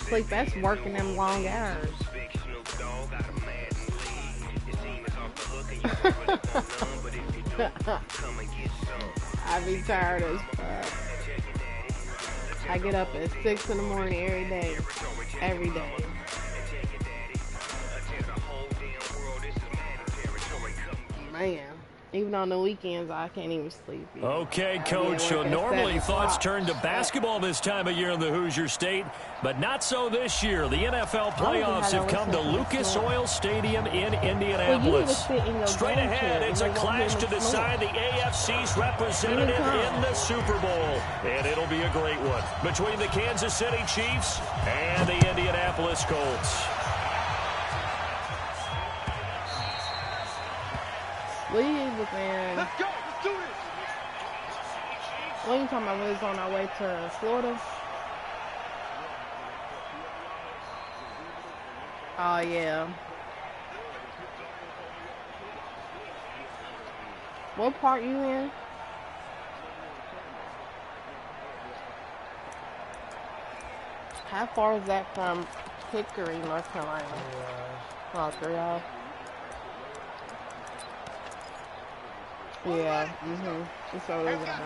sleep. That's working them long hours. I be tired as fuck. I get up at 6 in the morning every day. Every day. Man. Even on the weekends, I can't even sleep. Okay, Coach, so normally thoughts turn to basketball this time of year in the Hoosier State, but not so this year. The NFL playoffs have come to Lucas Oil Stadium in Indianapolis. Straight ahead, it's a clash to decide the AFC's representative in the Super Bowl, and it'll be a great one between the Kansas City Chiefs and the Indianapolis Colts. Man. Let's go. Let's do this. What are you talking about? We was on our way to Florida? Oh, yeah. What part you in? How far is that from Hickory, North Carolina? Oh, 3 hours. Yeah, It's over there.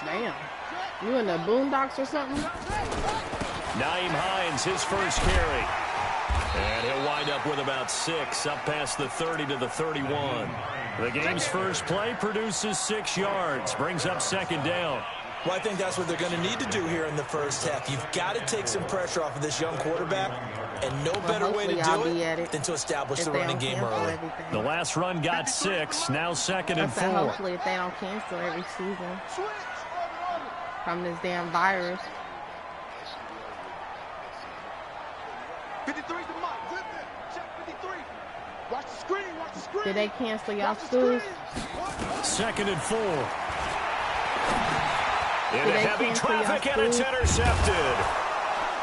Damn. You in the boondocks or something? Naeem Hines, his first carry. And he'll wind up with about 6, up past the 30 to the 31. The game's first play produces 6 yards, brings up second down. Well, I think that's what they're going to need to do here in the first half. You've got to take some pressure off of this young quarterback, and no better way to do it than to establish the running game early. The last run got 6, now second and 4. Hopefully if they don't cancel every season from this damn virus. 53's the mark. Check 53. Watch the screen. Watch the screen. Did they cancel y'all schools? Second and 4. Into heavy traffic, and it's intercepted.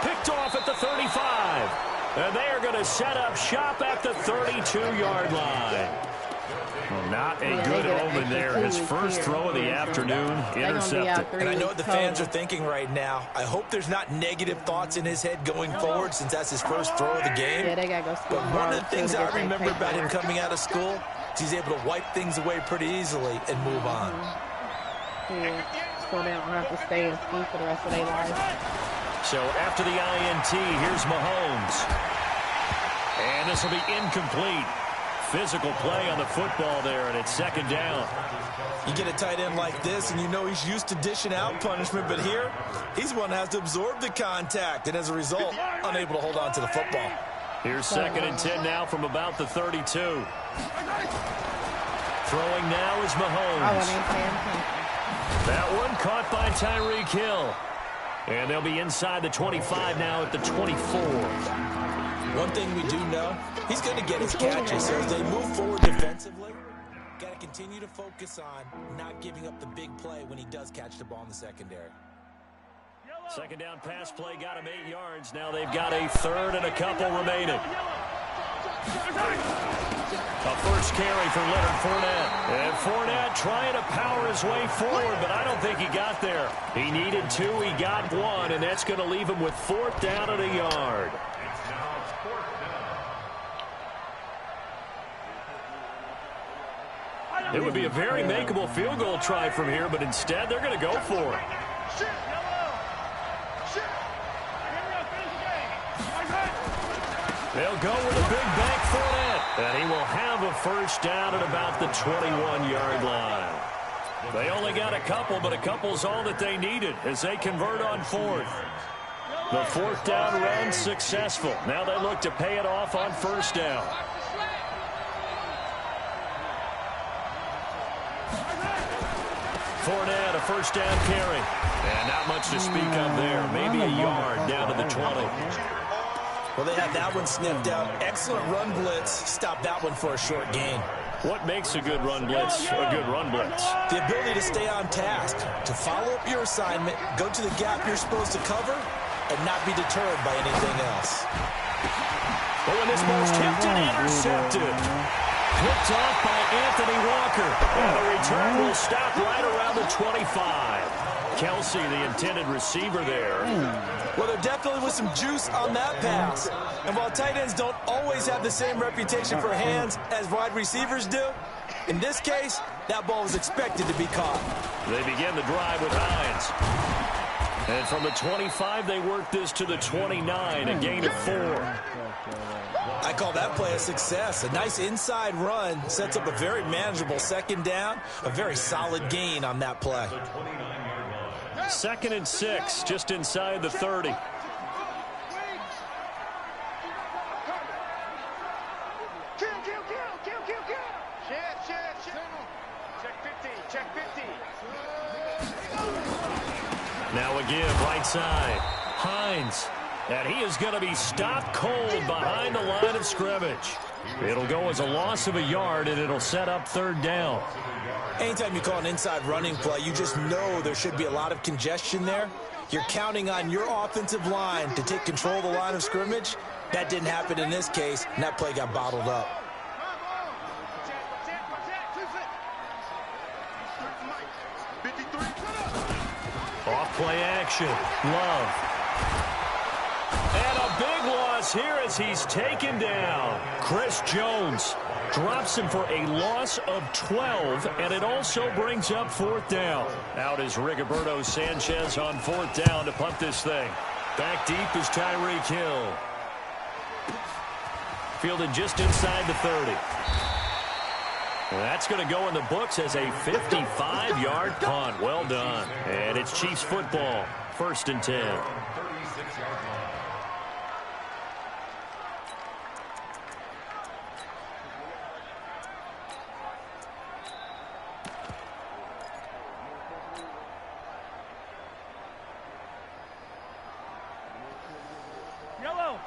Picked off at the 35. And they are going to set up shop at the 32-yard line. Well, not a good omen there. His first throw of the afternoon, intercepted. And I know what the fans are thinking right now. I hope there's not negative thoughts in his head going forward since that's his first throw of the game. Yeah, they got to go but one of the things I remember about him coming out of school is he's able to wipe things away pretty easily and move on. Yeah. So they don't have to stay in school for the rest of their life. So after the INT, here's Mahomes. And this will be incomplete. Physical play on the football there, and it's second down. You get a tight end like this, and you know he's used to dishing out punishment, but here, he's one that has to absorb the contact, and as a result, unable to hold on to the football. Here's second and 10 now from about the 32. Throwing now is Mahomes. That one caught by Tyreek Hill. And they'll be inside the 25 now at the 24. One thing we do know, he's going to get his catches. So as they move forward defensively, got to continue to focus on not giving up the big play when he does catch the ball in the secondary. Second down pass play got him 8 yards. Now they've got a third and a couple remaining. A first carry for Leonard Fournette. And Fournette trying to power his way forward, but I don't think he got there. He needed 2, he got 1, and that's going to leave him with 4th down and a yard. It would be a very makeable field goal try from here, but instead they're going to go for it. They'll go with a big bank Fournette, and he will have a first down at about the 21-yard line. They only got a couple, but a couple's all that they needed as they convert on 4th. The 4th down run successful. Now they look to pay it off on first down. Fournette, a first down carry. And not much to speak of there. Maybe a yard down to the 20. Well, they have that one sniffed out. Excellent run blitz. Stop that one for a short gain. What makes a good run blitz a good run blitz? The ability to stay on task, to follow up your assignment, go to the gap you're supposed to cover, and not be deterred by anything else. But when this ball's tipped and intercepted. Picked off by Anthony Walker. And the return will stop right around the 25. Kelsey, the intended receiver there. Well, there definitely was some juice on that pass. And while tight ends don't always have the same reputation for hands as wide receivers do, in this case, that ball was expected to be caught. They begin the drive with Hines. And from the 25, they work this to the 29, a gain of 4. I call that play a success. A nice inside run sets up a very manageable second down, a very solid gain on that play. 2nd and 6, just inside the 30. Now again, right side, Hines. And he is going to be stopped cold behind the line of scrimmage. It'll go as a loss of a yard, and it'll set up 3rd down. Anytime you call an inside running play, you just know there should be a lot of congestion there. You're counting on your offensive line to take control of the line of scrimmage. That didn't happen in this case, and that play got bottled up. Off play action. Love. And a big loss here as he's taken down. Chris Jones drops him for a loss of 12, and it also brings up 4th down. Out is Rigoberto Sanchez on 4th down to punt this thing. Back deep is Tyreek Hill. Fielded just inside the 30. And that's going to go in the books as a 55-yard punt. Well done. And it's Chiefs football. 1st and 10.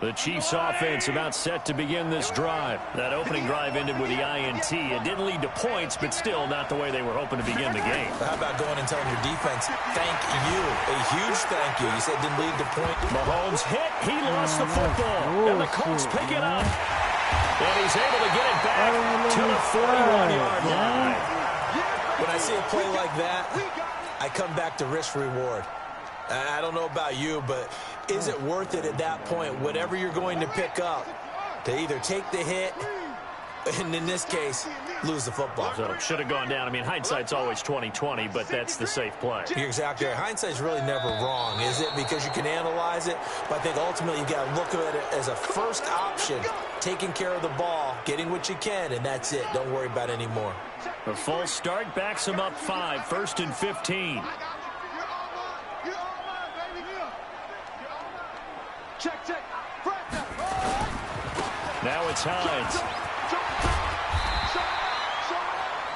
The Chiefs offense about set to begin this drive. That opening drive ended with the INT. It didn't lead to points, but still not the way they were hoping to begin the game. How about going and telling your defense, thank you, a huge thank you. You said it didn't lead to point. Mahomes hit. He lost the football. And the Colts pick it up. And he's able to get it back to the 41-yard line. When I see a play like that, I come back to risk reward. I don't know about you, but is it worth it at that point, whatever you're going to pick up, to either take the hit, and in this case, lose the football? So should have gone down. I mean, hindsight's always 20/20, but that's the safe play. You're exactly right. Hindsight's really never wrong, is it? Because you can analyze it, but I think ultimately you got to look at it as a first option, taking care of the ball, getting what you can, and that's it. Don't worry about it anymore. The false start backs him up 5, 1st and 15. Now it's Hines.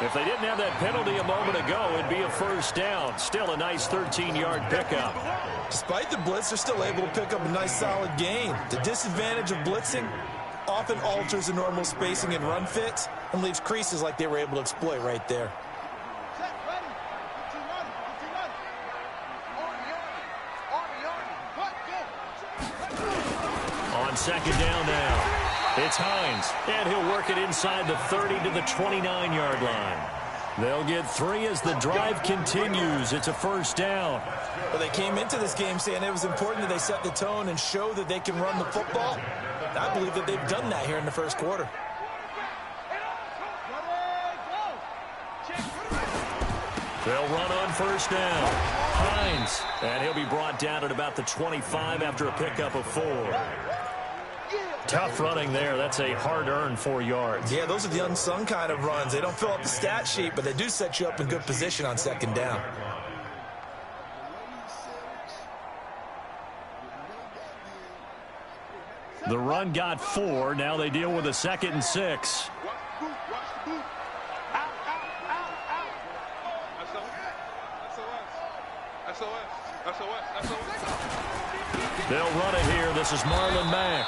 If they didn't have that penalty a moment ago, it'd be a 1st down. Still a nice 13-yard pickup. Despite the blitz, they're still able to pick up a nice solid gain. The disadvantage of blitzing often alters the normal spacing and run fits and leaves creases like they were able to exploit right there. On 2nd down now. It's Hines, and he'll work it inside the 30 to the 29-yard line. They'll get 3 as the drive continues. It's a 1st down. Well, they came into this game saying it was important that they set the tone and show that they can run the football. I believe that they've done that here in the 1st quarter. They'll run on 1st down. Hines, and he'll be brought down at about the 25 after a pickup of 4. Tough running there. That's a hard-earned 4 yards. Yeah, those are the unsung kind of runs. They don't fill up the stat sheet, but they do set you up in good position on 2nd down. The run got 4. Now they deal with a 2nd and 6. They'll run it here. This is Marlon Mack.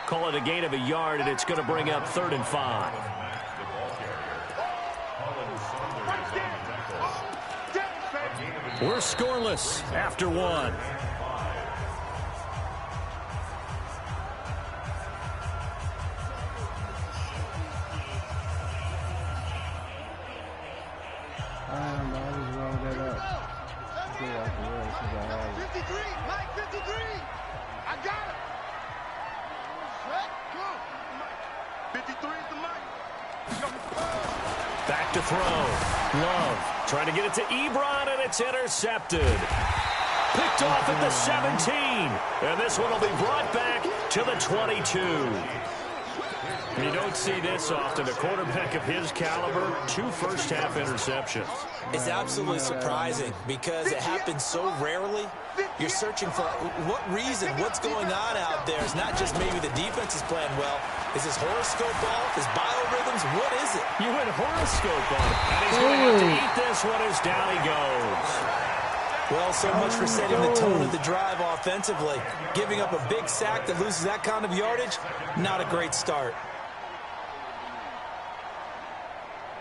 Call it a gain of a yard, and it's going to bring up 3rd and 5. We're scoreless after 1. I just rolled that up. back to throw. Love trying to get it to Ebron, and it's intercepted. Picked off at the 17. And this one will be brought back to the 22. You don't see this often. A quarterback of his caliber, 2 first-half interceptions. It's absolutely surprising because it happens so rarely. You're searching for what reason, what's going on out there. It's not just maybe the defense is playing well. Is his horoscope off? His biorhythms? What is it? You went horoscope on him. And he's going to have to eat this one as down he goes. Well, so much for setting the tone of the drive offensively. Giving up a big sack that loses that kind of yardage, not a great start.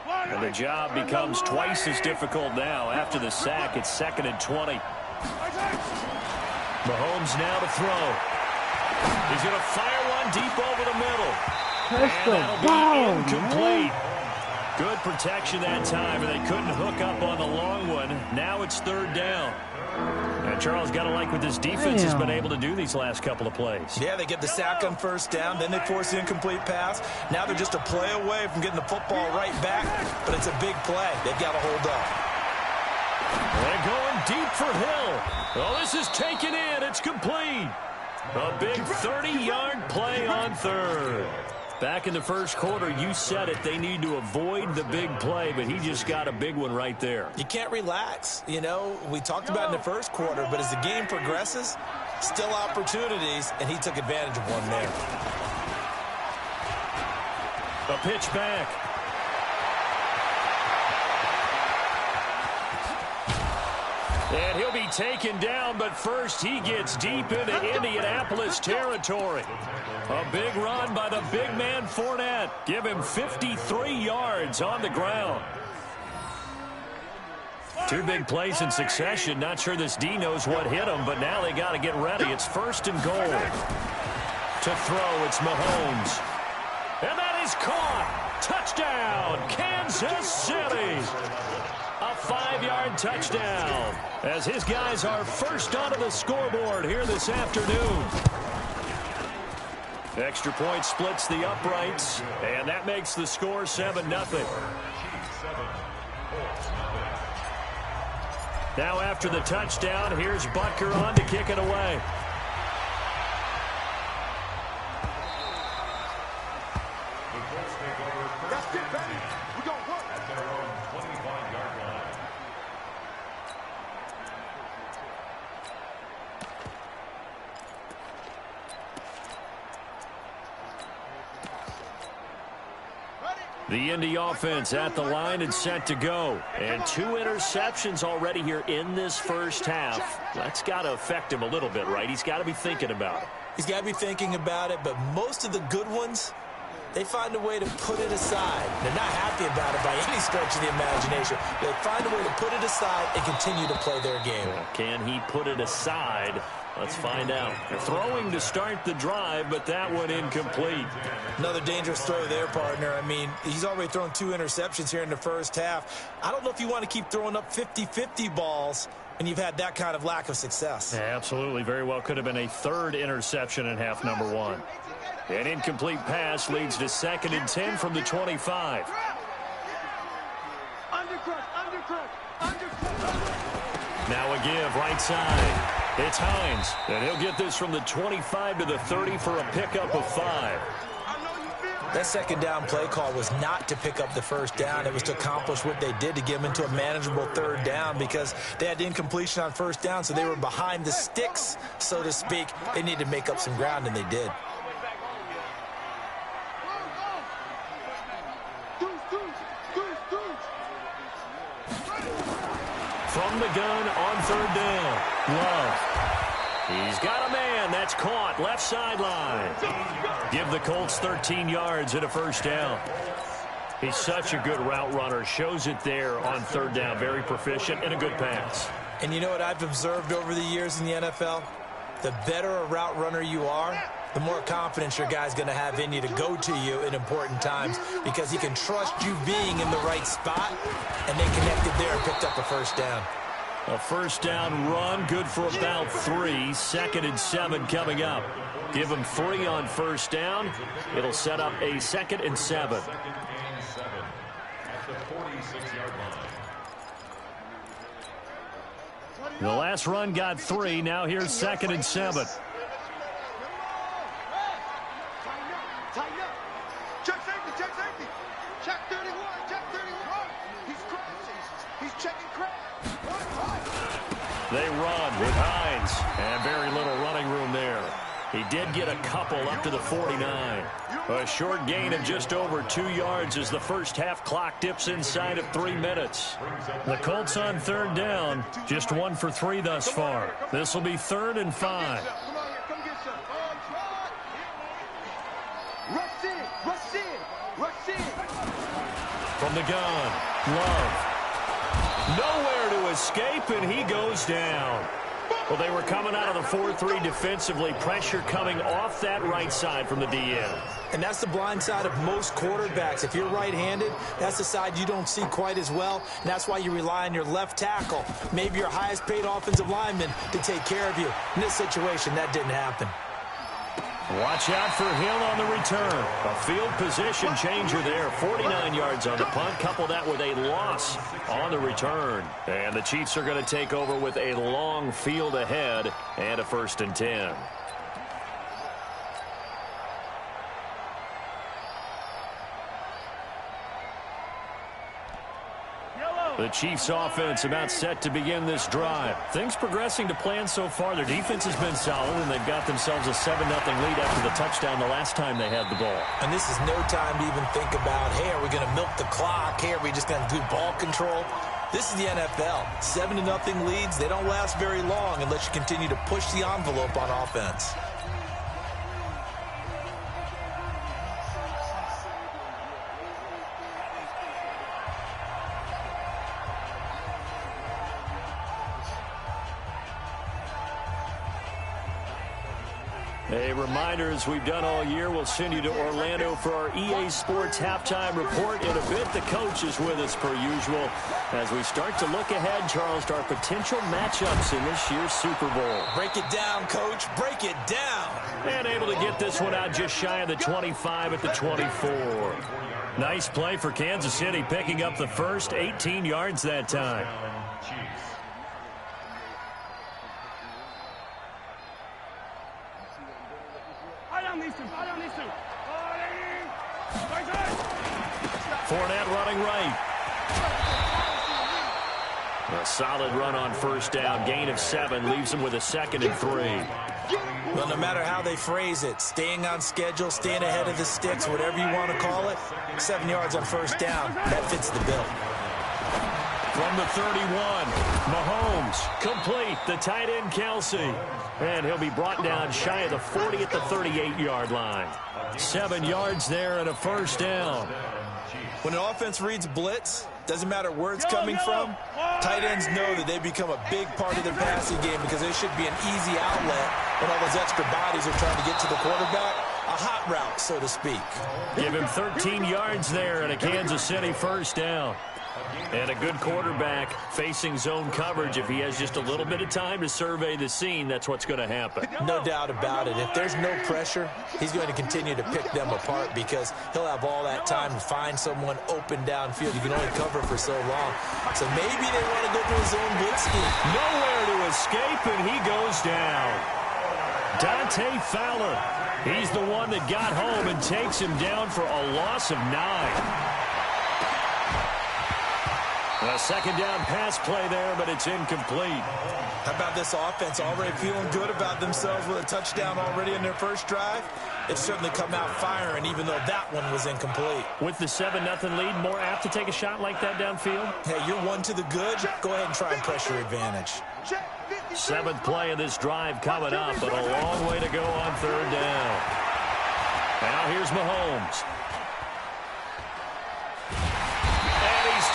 And the job becomes twice as difficult now. After the sack, it's 2nd and 20. Mahomes now to throw. He's going to fire one deep over the middle. And that'll be incomplete. Good protection that time, and they couldn't hook up on the long one. Now it's 3rd down. And Charles, got to like what this defense has been able to do these last couple of plays. Yeah, they get the sack on 1st down, then they force the incomplete pass. Now they're just a play away from getting the football right back, but it's a big play. They've got to hold up. They're going deep for Hill. Oh, this is taken in. It's complete. A big 30-yard play on 3rd. Back in the first quarter, you said it, they need to avoid the big play, but he just got a big one right there. You can't relax. You know, we talked about in the first quarter, but as the game progresses, still opportunities, and he took advantage of one there. A pitch back. And he'll be taken down, but first he gets deep into Indianapolis territory. A big run by the big man Fournette. Give him 53 yards on the ground. 2 big plays in succession. Not sure this D knows what hit him, but now they got to get ready. It's 1st and goal. To throw, it's Mahomes. And that is caught. Touchdown, Kansas City. A 5-yard touchdown as his guys are first onto the scoreboard here this afternoon. Extra point splits the uprights, and that makes the score 7-0. Now after the touchdown, here's Butker on to kick it away. The Indy offense at the line and set to go. And 2 interceptions already here in this first half. That's got to affect him a little bit, right? He's got to be thinking about it. He's got to be thinking about it, but most of the good ones, they find a way to put it aside. They're not happy about it by any stretch of the imagination. They find a way to put it aside and continue to play their game. Can he put it aside? Let's find out. Throwing to start the drive, but that one incomplete. Another dangerous throw there, partner. I mean, he's already thrown 2 interceptions here in the first half. I don't know if you want to keep throwing up 50-50 balls and you've had that kind of lack of success. Yeah, absolutely. Very well could have been a 3rd interception in half number 1. An incomplete pass leads to 2nd and 10 from the 25. Now a give right side. It's Hines, and he'll get this from the 25 to the 30 for a pickup of 5. That 2nd down play call was not to pick up the 1st down. It was to accomplish what they did to get them into a manageable 3rd down because they had the incompletion on 1st down, so they were behind the sticks, so to speak. They needed to make up some ground, and they did. From the gun on 3rd down. Love. He's got a man. That's caught. Left sideline. Give the Colts 13 yards and a 1st down. He's such a good route runner. Shows it there on 3rd down. Very proficient and a good pass. And you know what I've observed over the years in the NFL? The better a route runner you are, the more confidence your guy's going to have in you to go to you in important times because he can trust you being in the right spot, and they connected there and picked up a 1st down. A 1st down run, good for about 3. 2nd and 7 coming up. Give him 3 on 1st down. It'll set up a 2nd and 7. The last run got 3. Now here's 2nd and 7. Tighten up. Check safety, check safety. Check 31, check 31. He's crashing. He's checking crash. They run with Hines, and very little running room there. He did get a couple up to the 49. A short gain of just over 2 yards as the first half clock dips inside of 3 minutes. The Colts on 3rd down, just 1 for 3 thus far. This will be 3rd and 5. Come on here, come get some. Rush in, rush in, rush in. From the gun, Love. Nowhere to escape, and he goes down. Well, they were coming out of the 4-3 defensively. Pressure coming off that right side from the DN. And that's the blind side of most quarterbacks. If you're right-handed, that's the side you don't see quite as well. And that's why you rely on your left tackle, maybe your highest-paid offensive lineman, to take care of you. In this situation, that didn't happen. Watch out for Hill on the return. A field position changer there. 49 yards on the punt. Couple that with a loss on the return. And the Chiefs are going to take over with a long field ahead and a 1st and 10. The Chiefs offense about set to begin this drive. Things progressing to plan so far. Their defense has been solid, and they've got themselves a 7-0 lead after the touchdown the last time they had the ball. And this is no time to even think about, hey, are we going to milk the clock? Hey, are we just going to do ball control? This is the NFL. 7-0 leads, they don't last very long unless you continue to push the envelope on offense. A reminder, as we've done all year, we'll send you to Orlando for our EA Sports halftime report. In a bit, the coach is with us per usual as we start to look ahead, Charles, to our potential matchups in this year's Super Bowl. Break it down, Coach. Break it down. And able to get this one out just shy of the 25 at the 24. Nice play for Kansas City, picking up the first 18 yards that time. Fournette running right. A solid run on 1st down. Gain of 7 leaves them with a 2nd and 3. Well, no matter how they phrase it, staying on schedule, staying ahead of the sticks, whatever you want to call it, 7 yards on 1st down, that fits the bill. From the 31, Mahomes, complete, the tight end Kelsey. And he'll be brought down shy of the 40 at the 38-yard line. 7 yards there and a 1st down. When an offense reads blitz, doesn't matter where it's coming from, tight ends know that they become a big part of their passing game because there should be an easy outlet when all those extra bodies are trying to get to the quarterback. A hot route, so to speak. Give him 13 yards there and a Kansas City 1st down. And a good quarterback facing zone coverage. If he has just a little bit of time to survey the scene, that's what's going to happen. No doubt about it. If there's no pressure, he's going to continue to pick them apart because he'll have all that time to find someone open downfield. You can only cover for so long. So maybe they want to go to his own blitz scheme. Nowhere to escape, and he goes down. Dante Fowler. He's the one that got home and takes him down for a loss of 9. A 2nd down pass play there, but it's incomplete. How about this offense already feeling good about themselves with a touchdown already in their first drive? It's certainly come out firing, even though that one was incomplete. With the 7-0 lead, more apt to take a shot like that downfield? Hey, you're one to the good. Go ahead and try and press your advantage. 7th play of this drive coming up, but a long way to go on 3rd down. Now here's Mahomes.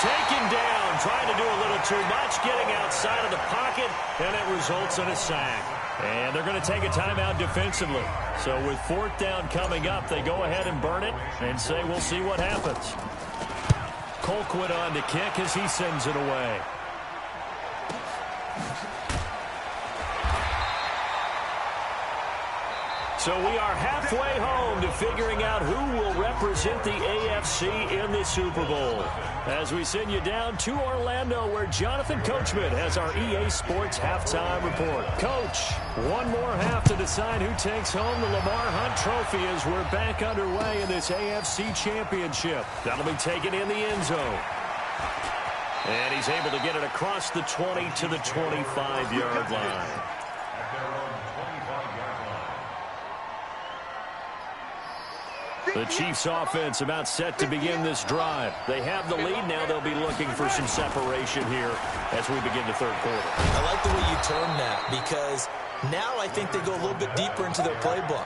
Taken down, trying to do a little too much, getting outside of the pocket, and it results in a sack. And they're going to take a timeout defensively. So with 4th down coming up, they go ahead and burn it and say, we'll see what happens. Colquitt on to kick as he sends it away. So we are halfway home to figuring out who will represent the AFC in the Super Bowl. As we send you down to Orlando, where Jonathan Coachman has our EA Sports halftime report. Coach, one more half to decide who takes home the Lamar Hunt Trophy as we're back underway in this AFC Championship. That'll be taken in the end zone. And he's able to get it across the 20 to the 25-yard line. The Chiefs offense about set to begin this drive. They have the lead now. They'll be looking for some separation here as we begin the third quarter. I like the way you term that because now I think they go a little bit deeper into their playbook.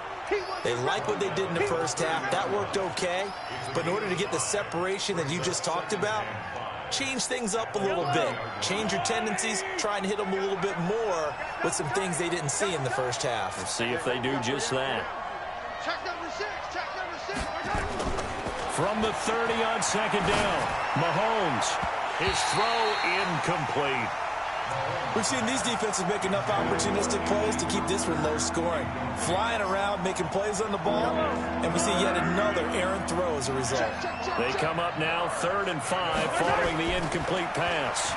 They like what they did in the first half. That worked okay. But in order to get the separation that you just talked about, change things up a little bit. Change your tendencies. Try and hit them a little bit more with some things they didn't see in the first half. Let's see if they do just that. Check number 6. Check number 6. From the 30 on second down, Mahomes. His throw incomplete. We've seen these defenses make enough opportunistic plays to keep this one low scoring. Flying around, making plays on the ball, and we see yet another errant throw as a result. They come up now 3rd and 5 following the incomplete pass.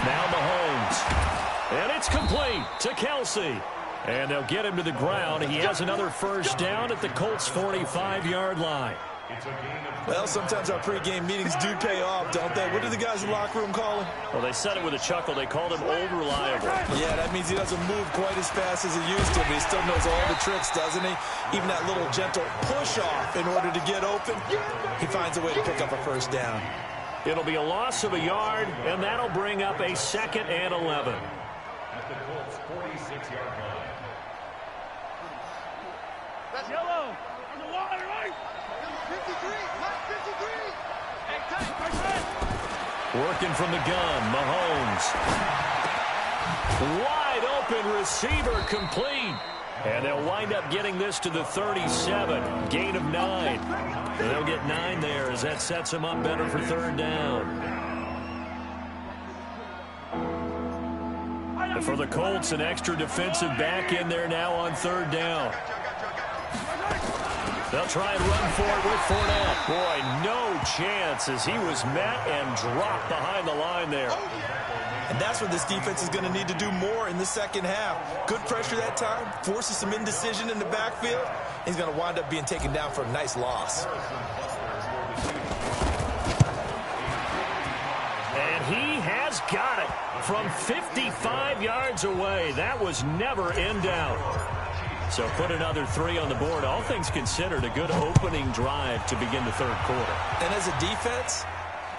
Now Mahomes. And it's complete to Kelsey. And they'll get him to the ground. He has another first down at the Colts' 45-yard line. Well, sometimes our pregame meetings do pay off, don't they? What do the guys in the locker room call him? Well, they said it with a chuckle. They called him Old Reliable. Yeah, that means he doesn't move quite as fast as he used to, but he still knows all the tricks, doesn't he? Even that little gentle push-off in order to get open, he finds a way to pick up a first down. It'll be a loss of a yard, and that'll bring up a 2nd and 11. At the Colts' 46-yard line. That's yellow. On the water, right? 53. Mike 53. Hey, tight. Working from the gun, Mahomes. Wide open receiver complete. And they'll wind up getting this to the 37. Gain of 9. And they'll get 9 there as that sets them up better for 3rd down. And for the Colts, an extra defensive back in there now on 3rd down. They'll try and run for it with Fournette. Boy, no chance as he was met and dropped behind the line there. And that's what this defense is going to need to do more in the second half. Good pressure that time, forces some indecision in the backfield. He's going to wind up being taken down for a nice loss. And he has got it from 55 yards away. That was never in doubt. So put another 3 on the board. All things considered, a good opening drive to begin the third quarter. And as a defense,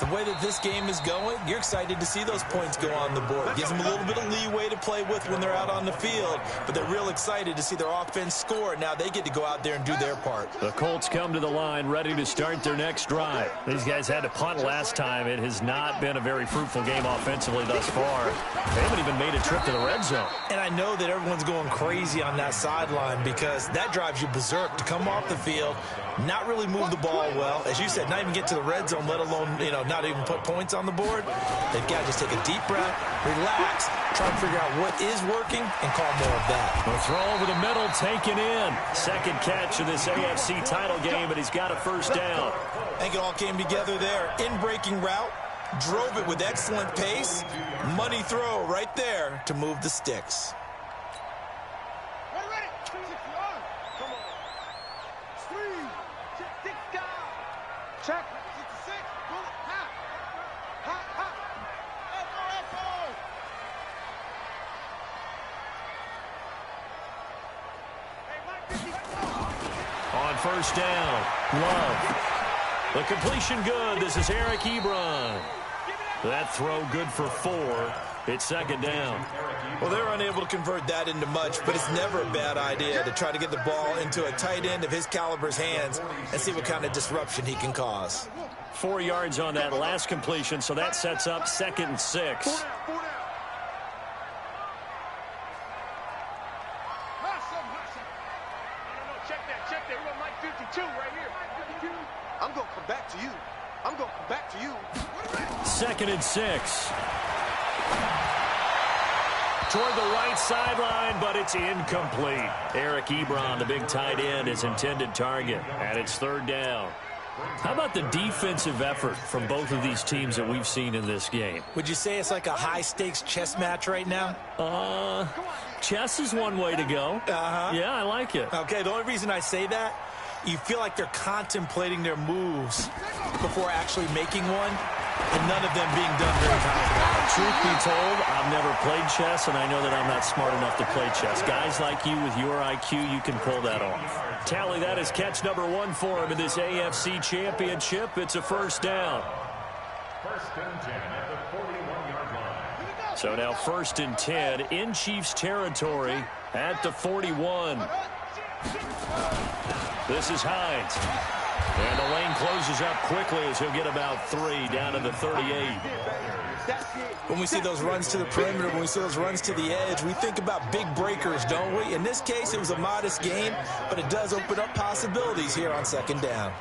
the way that this game is going, you're excited to see those points go on the board. Gives them a little bit of leeway to play with when they're out on the field, but they're real excited to see their offense score. Now they get to go out there and do their part. The Colts come to the line ready to start their next drive. These guys had to punt last time. It has not been a very fruitful game offensively thus far. They haven't even made a trip to the red zone. And I know that everyone's going crazy on that sideline because that drives you berserk to come off the field, not really move the ball well. As you said, not even get to the red zone, let alone, not even put points on the board. They've got to just take a deep breath, relax, try and figure out what is working, and call more of that. The throw over the middle, taken in. Second catch of this AFC title game, but he's got a first down. I think it all came together there. In-breaking route, drove it with excellent pace. Money throw right there to move the sticks. Check. 66. Pull it. Hot. Hot, hot. On first down, Love. The completion good. This is Eric Ebron. That throw good for 4. It's second down. Well, they're unable to convert that into much, but it's never a bad idea to try to get the ball into a tight end of his caliber's hands and see what kind of disruption he can cause. 4 yards on that last completion, so that sets up 2nd and 6. Check that. We got Mike 52 right here. I'm going to come back to you. 2nd and 6. toward the right sideline, but it's incomplete. Eric Ebron, the big tight end, his intended target, and it's third down. How about the defensive effort from both of these teams that we've seen in this game? Would you say it's like a high-stakes chess match right now? Chess is one way to go. Yeah, I like it. Okay, the only reason I say that, you feel like they're contemplating their moves before actually making one, and none of them being done very confidently. Truth be told, I've never played chess, and I know that I'm not smart enough to play chess. Guys like you with your IQ, you can pull that off. Tally, that is catch number 1 for him in this AFC Championship. It's a first down. First and 10 at the 41-yard line. So now first and 10 in Chiefs territory at the 41. This is Hines. And the lane closes up quickly as he'll get about 3 down to the 38. When we see those runs to the perimeter, when we see those runs to the edge, we think about big breakers, don't we? In this case, it was a modest game, but it does open up possibilities here on second down.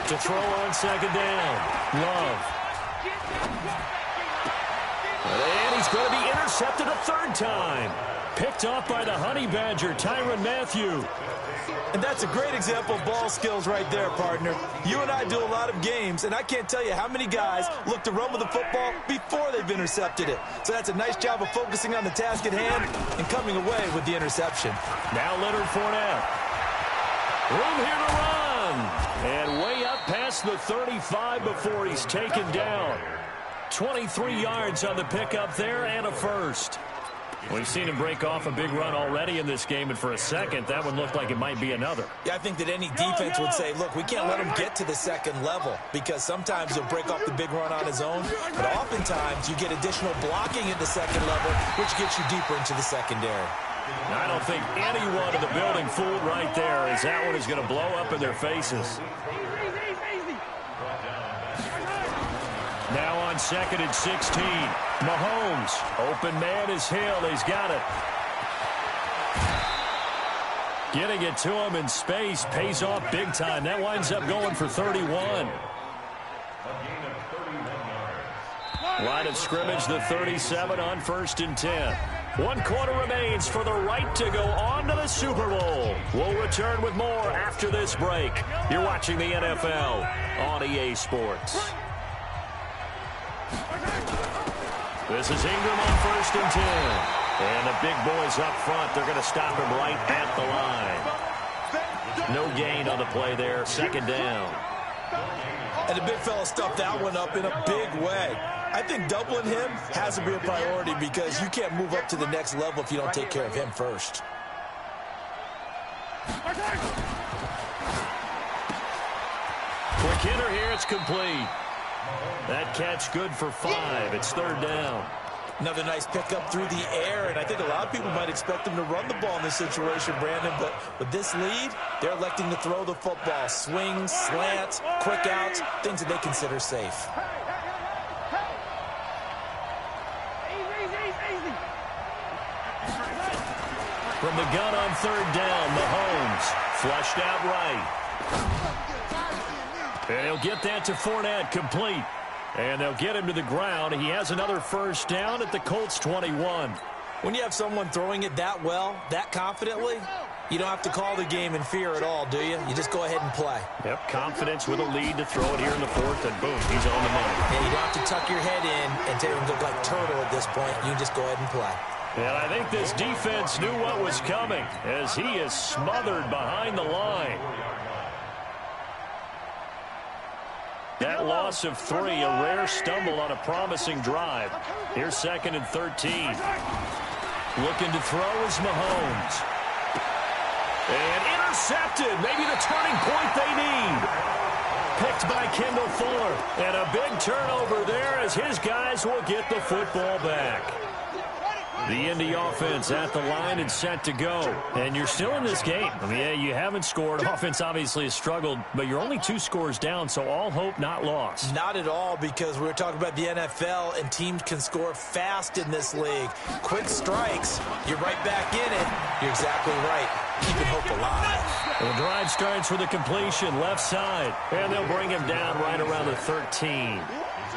To throw on second down, Love. And he's going to be intercepted a third time. Picked off by the Honey Badger, Tyrann Mathieu. And that's a great example of ball skills right there, partner. You and I do a lot of games, and I can't tell you how many guys look to run with the football before they've intercepted it. So that's a nice job of focusing on the task at hand and coming away with the interception. Now Leonard Fournette. Room here to run. And way up past the 35 before he's taken down. 23 yards on the pickup there and a first. We've seen him break off a big run already in this game, and for a second, that one looked like it might be another. Yeah, I think that any defense would say, look, we can't let him get to the second level, because sometimes he'll break off the big run on his own, but oftentimes you get additional blocking at the second level, which gets you deeper into the secondary. I don't think anyone in the building fooled right there, as that one is going to blow up in their faces. Now on second and 16. Mahomes. Open man is Hill. He's got it. Getting it to him in space pays off big time. That winds up going for 31. Line of scrimmage, the 37 on first and 10. 1 quarter remains for the right to go on to the Super Bowl. We'll return with more after this break. You're watching the NFL on EA Sports. This is Ingram on first and 10. And the big boys up front, they're going to stop him right at the line. No gain on the play there, second down. And the big fella stuffed that one up in a big way. I think doubling him has to be a priority because you can't move up to the next level if you don't take care of him first. Quick hitter here, it's complete. That catch good for 5. It's third down. Another nice pickup through the air, and I think a lot of people might expect him to run the ball in this situation, Brandon, but with this lead, they're electing to throw the football. Swings, slants, quick outs, things that they consider safe. From the gun on third down, Mahomes flushed out right. And he'll get that to Fournette, complete. And they'll get him to the ground. He has another first down at the Colts 21. When you have someone throwing it that well, that confidently, you don't have to call the game in fear at all, do you? You just go ahead and play. Yep, confidence with a lead to throw it here in the fourth, and boom, he's on the money. And you don't have to tuck your head in and take him look like turtle at this point. You can just go ahead and play. And I think this defense knew what was coming as he is smothered behind the line. That loss of 3, a rare stumble on a promising drive. Here's second and 13. Looking to throw is Mahomes. And intercepted. Maybe the turning point they need. Picked by Kendall Fuller. And a big turnover there as his guys will get the football back. The Indy offense at the line and set to go. And you're still in this game. I mean, yeah, you haven't scored. Offense obviously has struggled, but you're only 2 scores down, so all hope not lost. Not at all, because we were talking about the NFL, and teams can score fast in this league. Quick strikes, you're right back in it. You're exactly right. Keeping hope alive. The drive starts with a completion left side, and they'll bring him down right around the 13.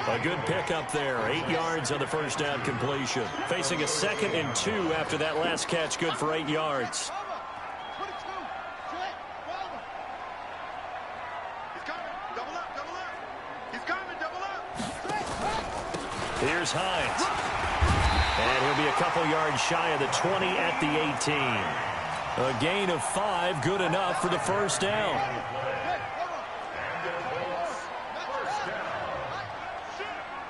A good pickup there. 8 yards on the first down completion. Facing a 2nd and 2 after that last catch. Good for 8 yards. Here's Hines. And he'll be a couple yards shy of the 20 at the 18. A gain of 5, good enough for the first down.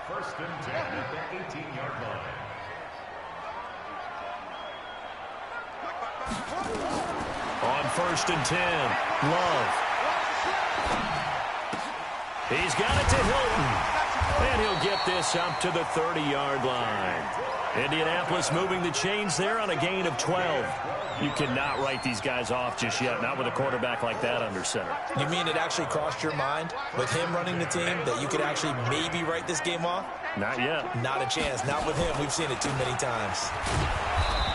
First and 10 at the 18-yard line. On 1st and 10, Love. He's got it to Hilton. And he'll get this up to the 30-yard line. Indianapolis moving the chains there on a gain of 12. You cannot write these guys off just yet, not with a quarterback like that under center. You mean it actually crossed your mind with him running the team that you could actually maybe write this game off? Not yet. Not a chance. Not with him. We've seen it too many times.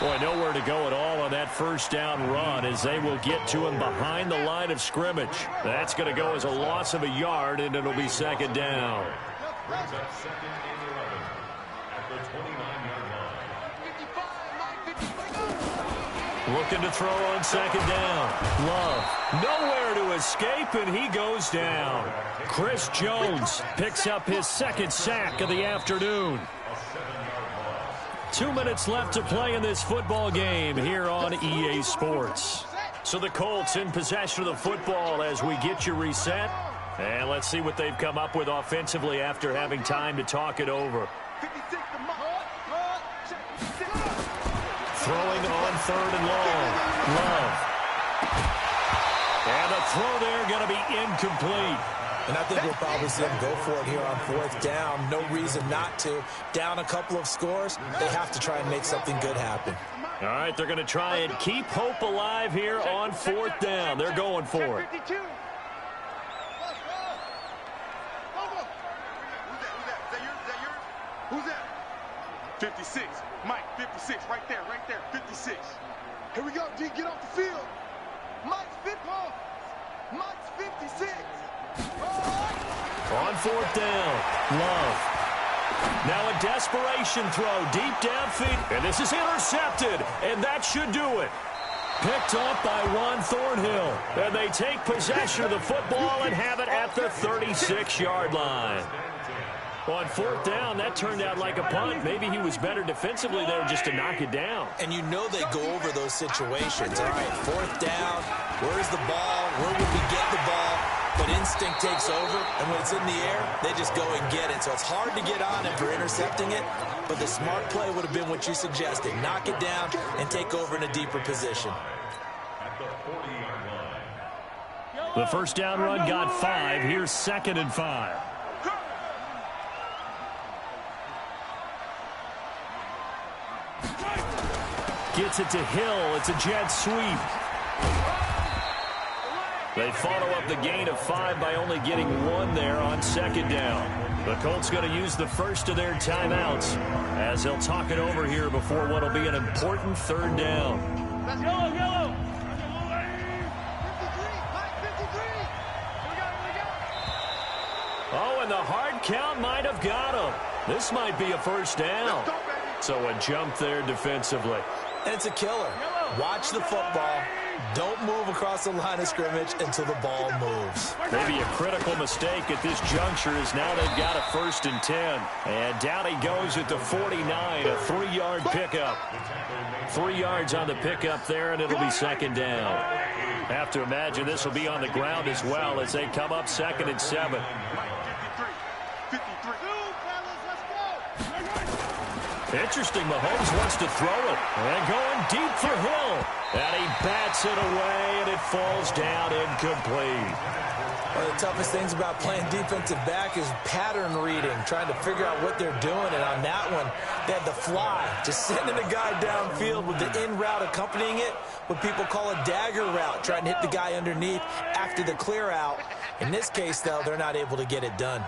Boy, nowhere to go at all on that first down run as they will get to him behind the line of scrimmage. That's going to go as a loss of a yard, and it'll be 2nd down. Brings up 2nd and 11 at the 29-yard line. Looking to throw on 2nd down. Love. Nowhere to escape, and he goes down. Chris Jones picks up his 2nd sack of the afternoon. 2 minutes left to play in this football game here on EA Sports. So the Colts in possession of the football as we get you reset. And let's see what they've come up with offensively after having time to talk it over. Throwing on 3rd and long. Love. And the throw there going to be incomplete. And I think we'll probably see him go for it here on 4th down. No reason not to. Down a couple of scores, they have to try and make something good happen. All right, they're going to try and keep hope alive here on 4th down. They're going for it. Who's that? 56. Mike, 56. Right there, 56. Here we go, D. Get off the field. Mike's 56. On 4th down, Love. Now a desperation throw deep downfield. And this is intercepted, and that should do it. Picked up by Juan Thornhill. And they take possession of the football and have it at the 36-yard line. On 4th down, that turned out like a punt. Maybe he was better defensively there just to knock it down. And you know they go over those situations. All right, 4th down, where's the ball? Where would we get the ball? But instinct takes over, and when it's in the air, they just go and get it. So it's hard to get on him for intercepting it, but the smart play would have been what you suggested. Knock it down and take over in a deeper position. At the 40-yard line. The first down run got 5. Here's 2nd and 5. Gets it to Hill. It's a jet sweep. They follow up the gain of 5 by only getting 1 there on 2nd down. The Colts going to use the first of their timeouts as they'll talk it over here before what will be an important 3rd down. That's yellow. Oh, and the hard count might have got him. This might be a first down. So a jump there defensively. And it's a killer. Watch the football. Don't move across the line of scrimmage until the ball moves. Maybe a critical mistake at this juncture is now they've got a 1st and 10. And down he goes at the 49, a 3-yard pickup. 3 yards on the pickup there, and it'll be 2nd down. Have to imagine this will be on the ground as well as they come up 2nd and 7. Interesting, Mahomes wants to throw it. And going deep for Hill. And he bats it away, and it falls down incomplete. One of the toughest things about playing defensive back is pattern reading, trying to figure out what they're doing. And on that one, they had the fly, just sending the guy downfield with the in route accompanying it, what people call a dagger route, trying to hit the guy underneath after the clear out. In this case, though, they're not able to get it done.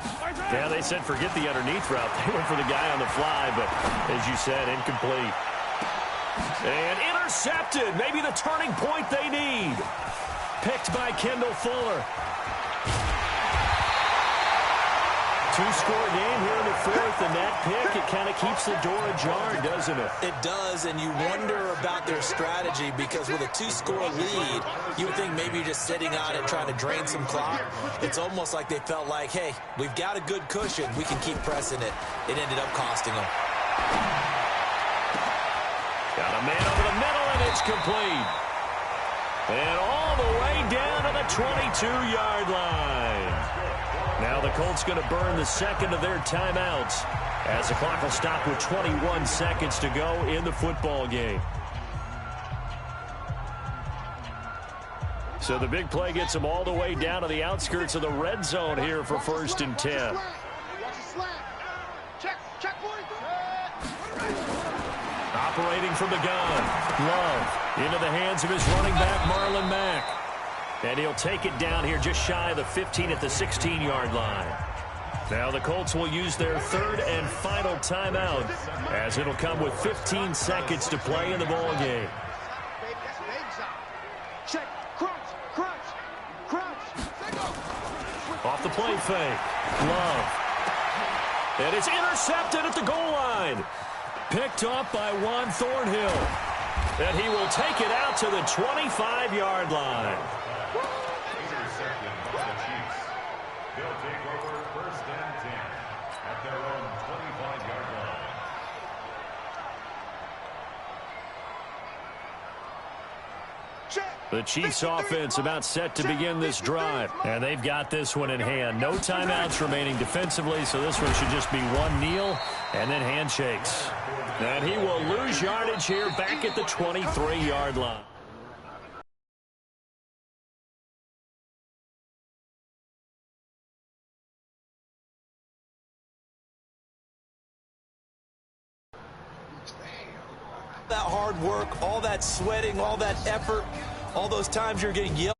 Yeah, they said forget the underneath route. They went for the guy on the fly, but as you said, incomplete. And intercepted. Maybe the turning point they need. Picked by Kendall Fuller. Two-score game here in the fourth, and that pick, it kind of keeps the door ajar, doesn't it? It does, and you wonder about their strategy because with a two-score lead, you would think maybe you're just sitting on it trying to drain some clock. It's almost like they felt like, hey, we've got a good cushion. We can keep pressing it. It ended up costing them. Got a man over the middle, and it's complete. And all the way down to the 22-yard line. Now the Colts going to burn the second of their timeouts as the clock will stop with 21 seconds to go in the football game. So the big play gets them all the way down to the outskirts of the red zone here for 1st and 10. Operating from the gun, Love into the hands of his running back, Marlon Mack. And he'll take it down here just shy of the 15 at the 16-yard line. Now the Colts will use their third and final timeout as it'll come with 15 seconds to play in the ball game. Off the play fake, Love. And it's intercepted at the goal line. Picked off by Juan Thornhill. And he will take it out to the 25-yard line. Intercepted by the Chiefs. They'll take over 1st and 10 at their own 25-yard line. The Chiefs offense about set to begin this drive. And they've got this one in hand. No timeouts remaining defensively, so this one should just be one kneel and then handshakes. And he will lose yardage here back at the 23-yard line. That hard work, all that sweating, all that effort, all those times you're getting yelled